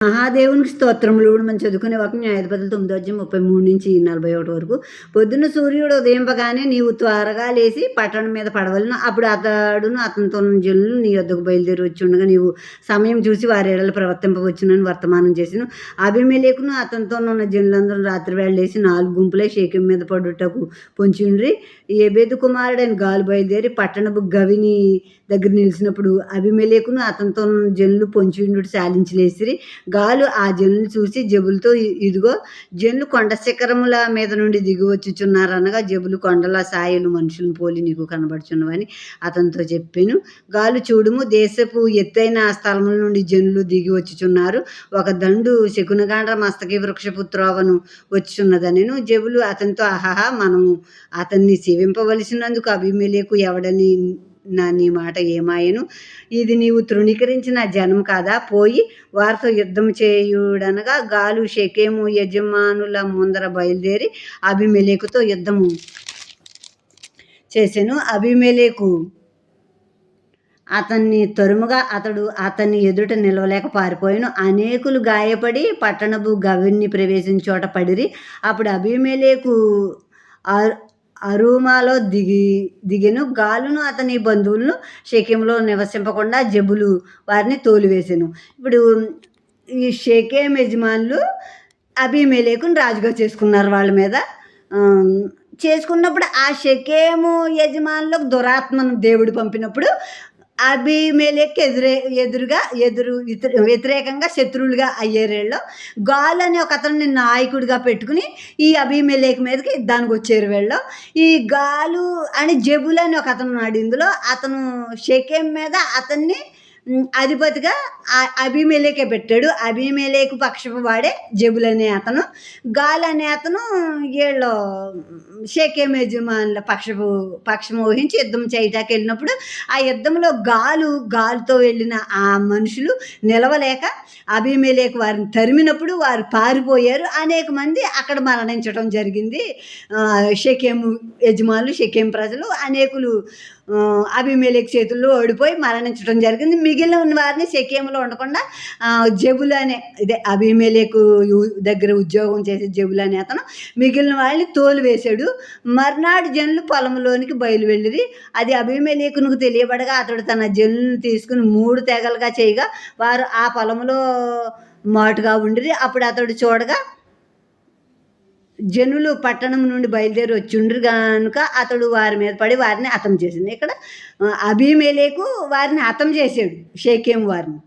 మహాదేవునికి స్తోత్రములు మనం చదువుకునే వాక్యం న్యాయాధిపతులు 9:33-41 వరకు. పొద్దున్న సూర్యుడు ఉదయింపగానే నీవు త్వరగా లేచి పట్టణం మీద పడవలను. అప్పుడు అతడును అతనితో జనులు నీ యొద్దకు బయలుదేరి వచ్చుండగా నీవు సమయం చూసి వారి ఎడల ప్రవర్తింపవచ్చునని వర్తమానం చేసిను. అబీమెలెకును అతనితో ఉన్న జనులందరూ రాత్రి వేళ లేచి 4 గుంపులై షేకెము మీద పడుటకు పొంచియుండిరి. ఎబెదు కుమారుడైన గాలు బయలుదేరి పట్టణపు గవిని దగ్గర నిలిచినప్పుడు అబీమెలెకును అతనితో ఉన్న జనులు పొంచియుండుట చాలించి లేచిరి. గాలు ఆ జనులు చూసి జెబులుతో, ఇదిగో జనులు కొండ శిఖరముల మీద నుండి దిగివచ్చుచున్నారనగా, జెబులు కొండల సాయలు మనుషులను పోలి నీకు కనబడుచున్నవని అతనితో చెప్పాను. గాలు, చూడుము, దేశపు ఎత్తైన స్థలముల నుండి జనులు దిగి వచ్చుచున్నారు. ఒక దండు శకునగాండ్ర మస్తకి వృక్షపు త్రోవను వచ్చుచున్నదనెను. జెబులు అతనితో, ఆహాహా, మనము అతన్ని సేవింపవలసినందుకు అబీమెలెకు ఎవడని నీ మాట ఏమాయను? ఇది నీవు తృణీకరించిన జనం కాదా? పోయి వారితో యుద్ధం చేయుడనగా, గాలు షెకెము యజమానుల ముందర బయలుదేరి అబీమెలెకుతో యుద్ధము చేసెను. అబీమెలెకు అతన్ని తరుముగా అతడు అతన్ని ఎదుట నిలవలేక పారిపోయాను. అనేకులు గాయపడి పట్టణపు గవిని ప్రవేశించే చోట పడిరి. అప్పుడు అబీమెలెకు అరూమాలో దిగెను. గాలును అతని బంధువులను షెకెములో నివసింపకుండా జెబులు వారిని తోలివేసెను. ఇప్పుడు ఈ షెకెం యజమానులు అబీమెలెకును రాజుగా చేసుకున్నారు వాళ్ళ మీద. చేసుకున్నప్పుడు ఆ షెకెము యజమానులకు దురాత్మను దేవుడు పంపినప్పుడు అబీమెలెకు వ్యతిరేకంగా శత్రువులుగా అయ్యారు. గాలు అనే ఒక అతన్ని నాయకుడిగా పెట్టుకుని ఈ అబీమెలెకు మీదకి యుద్ధానికి వచ్చారు వీళ్ళు. ఈ గాలు అని జెబులు అని ఒక అతను ఉన్నాడు. ఇందులో అతను షెకెం మీద అతన్ని అధిపతిగా అబీమెలెకే పెట్టాడు. అబీమెలెకు పక్షపు వాడే జెబులు అనే అతను. గాలు అనే అతను వీళ్ళు షెకెం యజమానుల పక్షము వహించి యుద్ధం చేయటానికి వెళ్ళినప్పుడు ఆ యుద్ధంలో గాలుతో వెళ్ళిన ఆ మనుషులు నిలవలేక అబీమెలెకు వారిని తరిమినప్పుడు వారు పారిపోయారు. అనేక మంది అక్కడ మరణించడం జరిగింది. షెకెము యజమానులు, షెకెం ప్రజలు అనేకులు అబీమెలెకు చేతుల్లో ఓడిపోయి మరణించడం జరిగింది. మిగిలిన వారిని షెకెములో ఉండకుండా జెబులు అనే అబీమెలెకు దగ్గర ఉద్యోగం చేసే జెబులు అనే అతను మిగిలిన వాళ్ళని తోలివేశాడు. మర్నాడు జనులు పొలంలోనికి బయలువెళ్ళిరి. అది అబీమెలెకునకు తెలియబడగా అతడు తన జనులను తీసుకుని 3 తెగలుగా చేయగా వారు ఆ పొలంలో మాటుగా ఉండిరి. అప్పుడు అతడు చూడగా జనులు పట్టణం నుండి బయలుదేరి వచ్చిండ్రు కనుక అతడు వారి మీద పడి వారిని హతం చేసింది. ఇక్కడ అబీమెలెకు వారిని హతం చేశాడు, షెకెము వారిని.